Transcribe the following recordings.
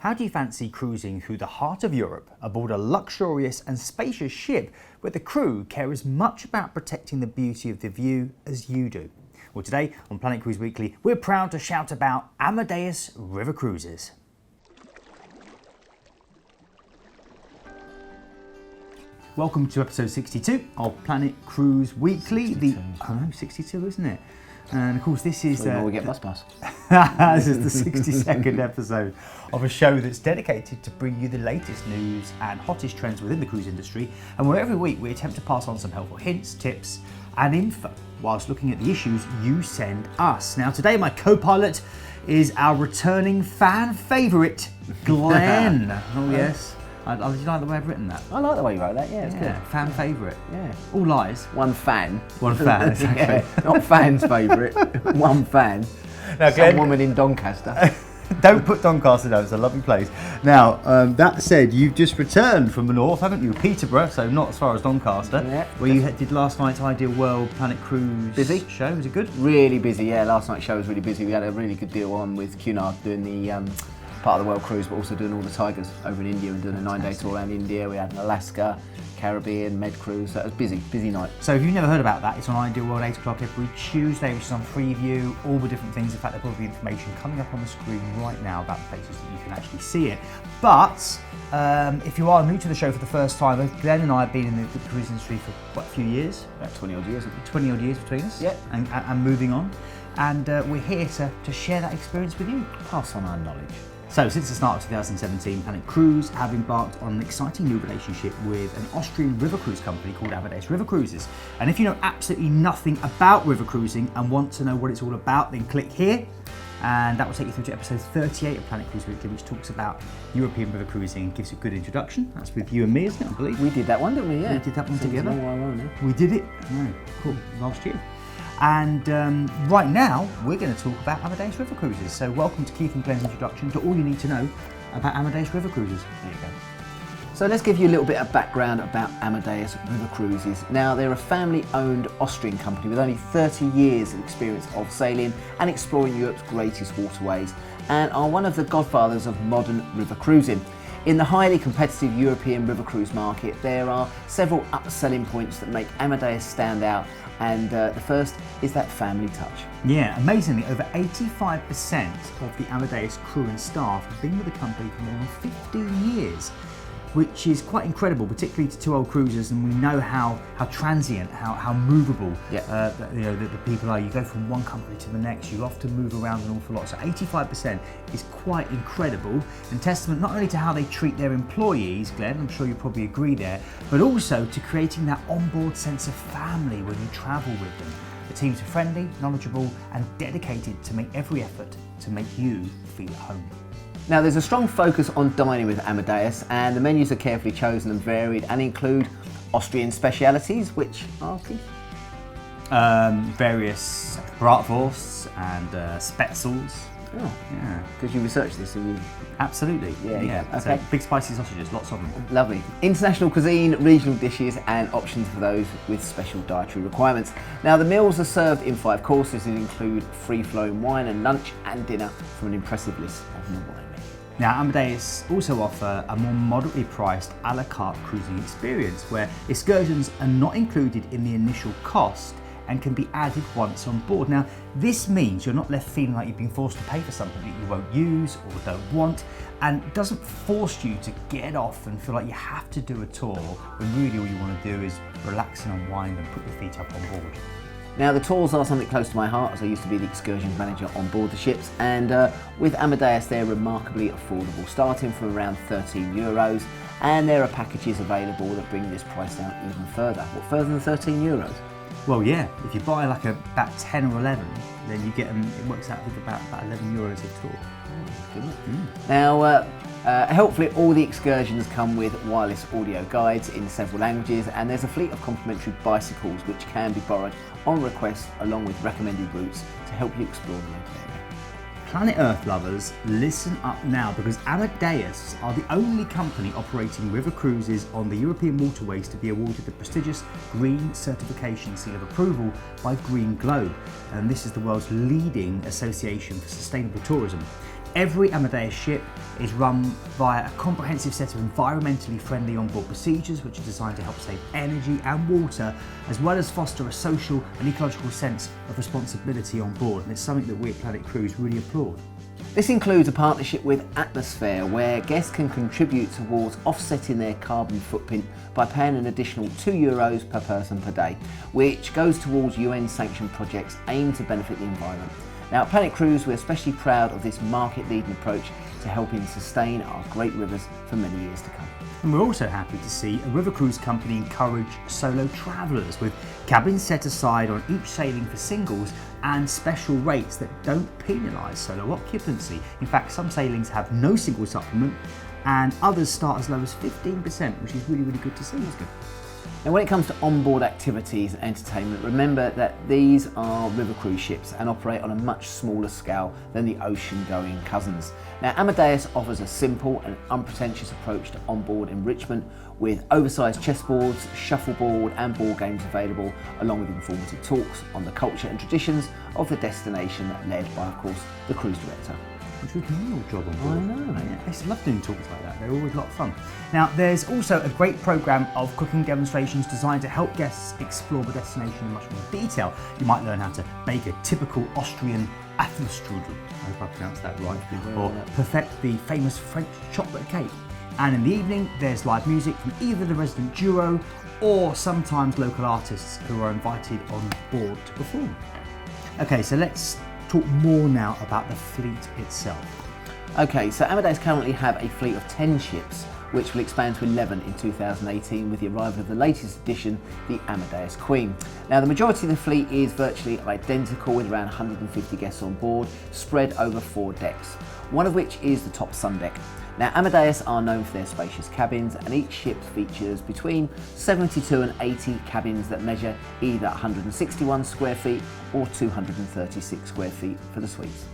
How do you fancy cruising through the heart of Europe aboard a luxurious and spacious ship where the crew care as much about protecting the beauty of the view as you do? Well, today on Planet Cruise Weekly, we're proud to shout about Amadeus River Cruises. Welcome to episode 62 of Planet Cruise Weekly. 62, isn't it? And of course, this is we get bus. This is the 62nd episode of a show that's dedicated to bring you the latest news and hottest trends within the cruise industry, and where every week we attempt to pass on some helpful hints, tips and info whilst looking at the issues you send us. Now today my co-pilot is our returning fan favourite, Glenn. Oh yes. Did you like the way I've written that? I like the way you wrote that, yeah, it's good. Fan favourite. Yeah. All lies. One fan. One fan, exactly. Yeah, not fans favourite, one fan. Now, Some Glenn, woman in Doncaster. Don't put Doncaster down, it's a lovely place. Now, that said, you've just returned from the north, haven't you? Peterborough, so not as far as Doncaster. Yeah. Where you did last night's Ideal World Planet Cruise Busy. show. Was it good? Really busy, yeah. Last night's show was really busy. We had a really good deal on with Cunard doing the part of the World Cruise, but also doing all the Tigers over in India and doing a 9-day tour around India. We had an Alaska, Caribbean, Med Cruise, so it was busy night. So if you've never heard about that, it's on Ideal World 8 o'clock every Tuesday, which is on Freeview, all the different things. In fact, there'll be information coming up on the screen right now about the places that you can actually see it. But if you are new to the show for the first time, Glenn and I have been in the cruise industry for quite a few years. About 20 odd years. 20 odd years between us. Yeah. And moving on. And we're here to share that experience with you. Pass on our knowledge. So since the start of 2017, Planet Cruise have embarked on an exciting new relationship with an Austrian river cruise company called Amadeus River Cruises. And if you know absolutely nothing about river cruising and want to know what it's all about, then click here. And that will take you through to episode 38 of Planet Cruise Weekly, which talks about European river cruising and gives a good introduction. That's with you and me, isn't it, I believe? We did that one, didn't we? Yeah. We did that one together. A long while ago now. We did it. No, cool. Last year. And right now, we're going to talk about Amadeus River Cruises. So welcome to Keith and Glenn's introduction to all you need to know about Amadeus River Cruises. There you go. So let's give you a little bit of background about Amadeus River Cruises. Now, they're a family-owned Austrian company with only 30 years of experience of sailing and exploring Europe's greatest waterways, and are one of the godfathers of modern river cruising. In the highly competitive European river cruise market, there are several upselling points that make Amadeus stand out, and the first is that family touch. Yeah, amazingly, over 85% of the Amadeus crew and staff have been with the company for more than 15 years, which is quite incredible, particularly to two old cruisers, and we know how transient, how movable the people are. You go from one company to the next, you often move around an awful lot. So 85% is quite incredible, and testament not only to how they treat their employees, Glenn, I'm sure you probably agree there, but also to creating that onboard sense of family when you travel with them. The teams are friendly, knowledgeable, and dedicated to make every effort to make you feel at home. Now, there's a strong focus on dining with Amadeus, and the menus are carefully chosen and varied and include Austrian specialities, which are various bratwursts and spetzels. Oh, Yeah, because you researched this, and you... absolutely. Yeah. So Okay. big spicy sausages, lots of them. Lovely. International cuisine, regional dishes, and options for those with special dietary requirements. Now, the meals are served in 5 courses and include free-flowing wine and lunch and dinner from an impressive list of the wine menu. Now, Amadeus also offer a more moderately priced a la carte cruising experience where excursions are not included in the initial cost and can be added once on board. Now, this means you're not left feeling like you've been forced to pay for something that you won't use or don't want, and doesn't force you to get off and feel like you have to do a tour when really all you want to do is relax and unwind and put your feet up on board. Now, the tours are something close to my heart, as I used to be the excursions manager on board the ships, and with Amadeus they're remarkably affordable, starting from around €13, and there are packages available that bring this price down even further. What, further than €13? Well, yeah, if you buy like about 10 or 11, then you get them, it works out with about €11 a tour. Now, helpfully, all the excursions come with wireless audio guides in several languages, and there's a fleet of complimentary bicycles which can be borrowed on request, along with recommended routes to help you explore the local area. Planet Earth lovers, listen up now, because Amadeus are the only company operating river cruises on the European waterways to be awarded the prestigious Green Certification Seal of Approval by Green Globe, and this is the world's leading association for sustainable tourism. Every Amadeus ship is run via a comprehensive set of environmentally friendly onboard procedures which are designed to help save energy and water, as well as foster a social and ecological sense of responsibility on board, and it's something that we at Planet Cruise really applaud. This includes a partnership with Atmosphere, where guests can contribute towards offsetting their carbon footprint by paying an additional €2 per person per day, which goes towards UN-sanctioned projects aimed to benefit the environment. Now at Planet Cruise, we're especially proud of this market-leading approach to helping sustain our great rivers for many years to come. And we're also happy to see a river cruise company encourage solo travellers, with cabins set aside on each sailing for singles and special rates that don't penalise solo occupancy. In fact, some sailings have no single supplement and others start as low as 15%, which is really good to see. That's good. Now when it comes to onboard activities and entertainment, remember that these are river cruise ships and operate on a much smaller scale than the ocean-going cousins. Now Amadeus offers a simple and unpretentious approach to onboard enrichment, with oversized chessboards, shuffleboard and board games available, along with informative talks on the culture and traditions of the destination, led by, of course, the cruise director. Which we can all job on board. I know. I used to love doing talks like that. They're always a lot of fun. Now, there's also a great programme of cooking demonstrations designed to help guests explore the destination in much more detail. You might learn how to bake a typical Austrian Apfelstrudel, I hope I pronounced that right, or perfect the famous French chocolate cake. And in the evening, there's live music from either the resident duo or sometimes local artists who are invited on board to perform. Okay, so let's talk more now about the fleet itself. Okay, so Amadeus currently have a fleet of 10 ships, which will expand to 11 in 2018 with the arrival of the latest edition, the Amadeus Queen. Now the majority of the fleet is virtually identical, with around 150 guests on board, spread over 4 decks, one of which is the top sun deck. Now Amadeus are known for their spacious cabins, and each ship features between 72 and 80 cabins that measure either 161 square feet or 236 square feet for the suites.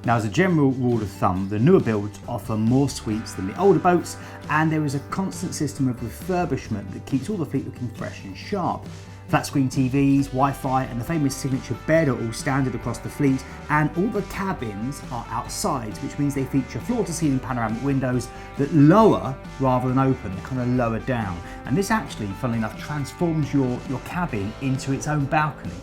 Now, as a general rule of thumb, the newer builds offer more suites than the older boats, and there is a constant system of refurbishment that keeps all the fleet looking fresh and sharp. Flat screen TVs, Wi-Fi and the famous signature bed are all standard across the fleet, and all the cabins are outside, which means they feature floor-to-ceiling panoramic windows that lower rather than open. They're kind of lower down, and this actually, funnily enough, transforms your cabin into its own balcony.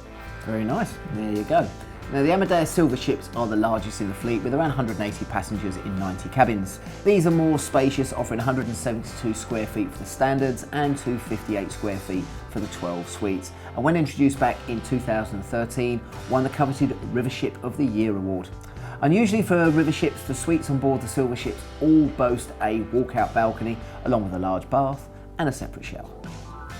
Very nice, there you go. Now the Amadeus Silver ships are the largest in the fleet, with around 180 passengers in 90 cabins. These are more spacious, offering 172 square feet for the standards and 258 square feet for the 12 suites, and when introduced back in 2013, won the coveted River Ship of the Year award. Unusually for river ships, the suites on board the Silver ships all boast a walkout balcony, along with a large bath and a separate shower.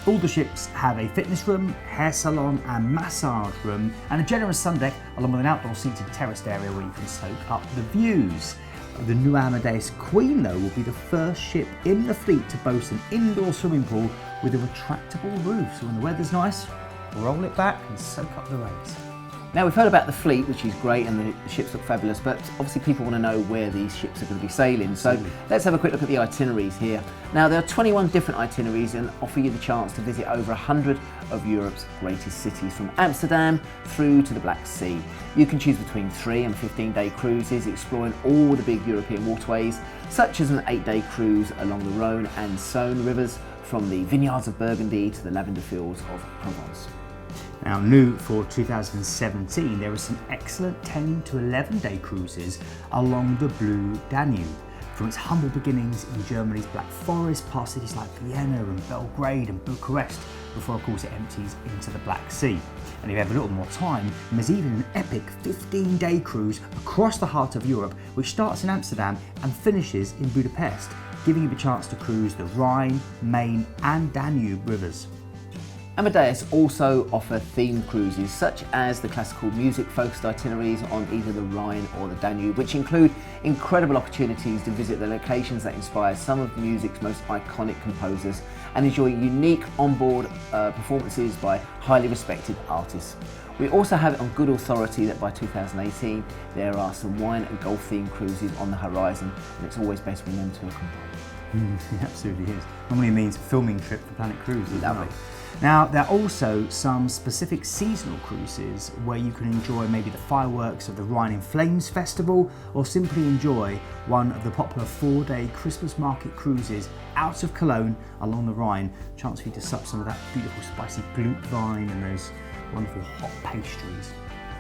All the ships have a fitness room, hair salon and massage room, and a generous sun deck, along with an outdoor seated terraced area where you can soak up the views. The new Amadeus Queen, though, will be the first ship in the fleet to boast an indoor swimming pool with a retractable roof, so when the weather's nice, roll it back and soak up the rays. Now we've heard about the fleet, which is great, and the ships look fabulous, but obviously people want to know where these ships are going to be sailing. So let's have a quick look at the itineraries here. Now there are 21 different itineraries and offer you the chance to visit over 100 of Europe's greatest cities, from Amsterdam through to the Black Sea. You can choose between 3 and 15-day cruises, exploring all the big European waterways, such as an 8-day cruise along the Rhone and Saône rivers, from the vineyards of Burgundy to the lavender fields of Provence. Now, new for 2017, there are some excellent 10 to 11-day cruises along the Blue Danube. From its humble beginnings in Germany's Black Forest, past cities like Vienna and Belgrade and Bucharest, before of course it empties into the Black Sea. And if you have a little more time, there's even an epic 15-day cruise across the heart of Europe, which starts in Amsterdam and finishes in Budapest, giving you the chance to cruise the Rhine, Main and Danube rivers. Amadeus also offer themed cruises, such as the classical music-focused itineraries on either the Rhine or the Danube, which include incredible opportunities to visit the locations that inspire some of music's most iconic composers and enjoy unique onboard performances by highly respected artists. We also have it on good authority that by 2018 there are some wine and golf themed cruises on the horizon, and it's always best when them two are combined. It absolutely is. Normally means filming trip for Planet Cruise as Lovely. well. Now, there are also some specific seasonal cruises where you can enjoy maybe the fireworks of the Rhine in Flames Festival, or simply enjoy one of the popular 4-day Christmas market cruises out of Cologne along the Rhine. Chance for you to sup some of that beautiful spicy Blutwein and those wonderful hot pastries.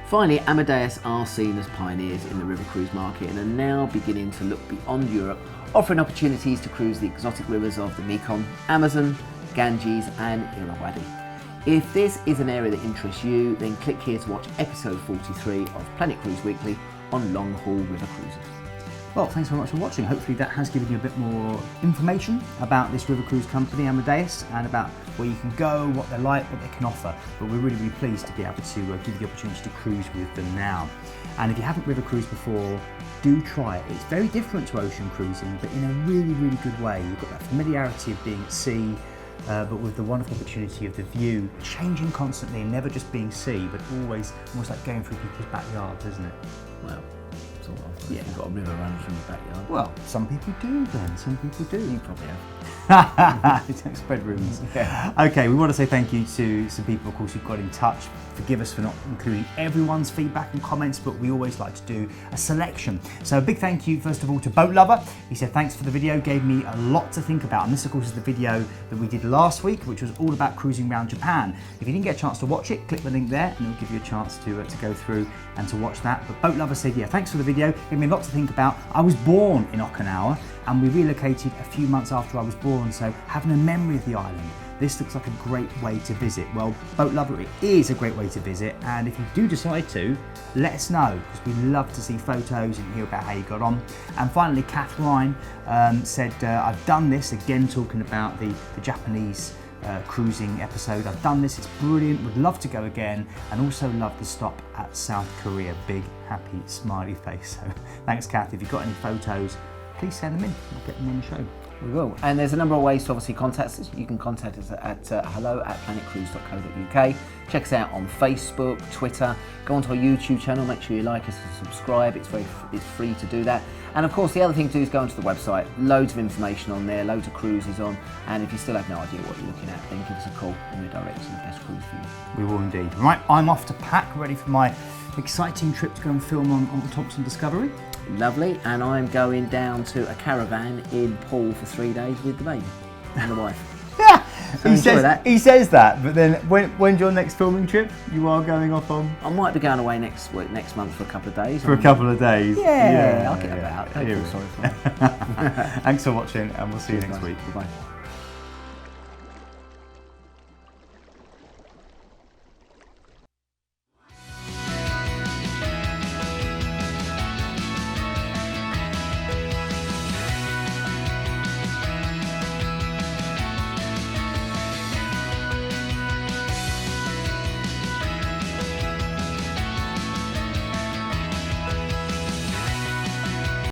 Finally, Amadeus are seen as pioneers in the river cruise market and are now beginning to look beyond Europe, offering opportunities to cruise the exotic rivers of the Mekong, Amazon, Ganges and Irrawaddy. If this is an area that interests you, then click here to watch episode 43 of Planet Cruise Weekly on long haul river cruises. Well, thanks very much for watching. Hopefully that has given you a bit more information about this river cruise company, Amadeus, and about where you can go, what they're like, what they can offer. But we're really, really pleased to be able to give you the opportunity to cruise with them now. And if you haven't river cruised before, do try it. It's very different to ocean cruising, but in a really, really good way. You've got that familiarity of being at sea, but with the wonderful opportunity of the view changing constantly, never just being sea, but always almost like going through people's backyards, isn't it? Well, sort of. Yeah. You've got a river running from your backyard. Well, some people do then, some people do. You probably have. Don't spread rumours. Yeah. Okay, we want to say thank you to some people, of course, who've got in touch. Forgive us for not including everyone's feedback and comments, but we always like to do a selection. So a big thank you, first of all, to Boat Lover. He said, thanks for the video, gave me a lot to think about. And this, of course, is the video that we did last week, which was all about cruising around Japan. If you didn't get a chance to watch it, click the link there and it'll give you a chance to go through and to watch that. But Boat Lover said, yeah, thanks for the video, gave me a lot to think about. I was born in Okinawa and we relocated a few months after I was born, so having a memory of the island. This looks like a great way to visit. Well, Boat Lover, it is a great way to visit, and if you do decide to, let us know, because we love to see photos and hear about how you got on. And finally, Catherine said, I've done this, again talking about the Japanese cruising episode. I've done this, it's brilliant, would love to go again, and also love the stop at South Korea. Big, happy, smiley face. So thanks, Kath. If you've got any photos, please send them in, we'll get them on the show. We will. And there's a number of ways to obviously contact us. You can contact us at hello@planetcruise.co.uk. Check us out on Facebook, Twitter. Go onto our YouTube channel. Make sure you like us and subscribe. It's free to do that. And of course, the other thing to do is go onto the website. Loads of information on there, loads of cruises on. And if you still have no idea what you're looking at, then give us a call and we'll direct you to the best cruise for you. We will indeed. Right, I'm off to pack, ready for my exciting trip to go and film on the Thompson Discovery. Lovely, and I'm going down to a caravan in Poole for 3 days with the baby and the wife. Yeah, So enjoy that. He says that, but then when's your next filming trip? You are going off on? I might be going away next month for a couple of days. For a couple of days? Yeah, I'll get about. Don't feel sorry for me. Thanks for watching, and we'll see you next week. Bye-bye.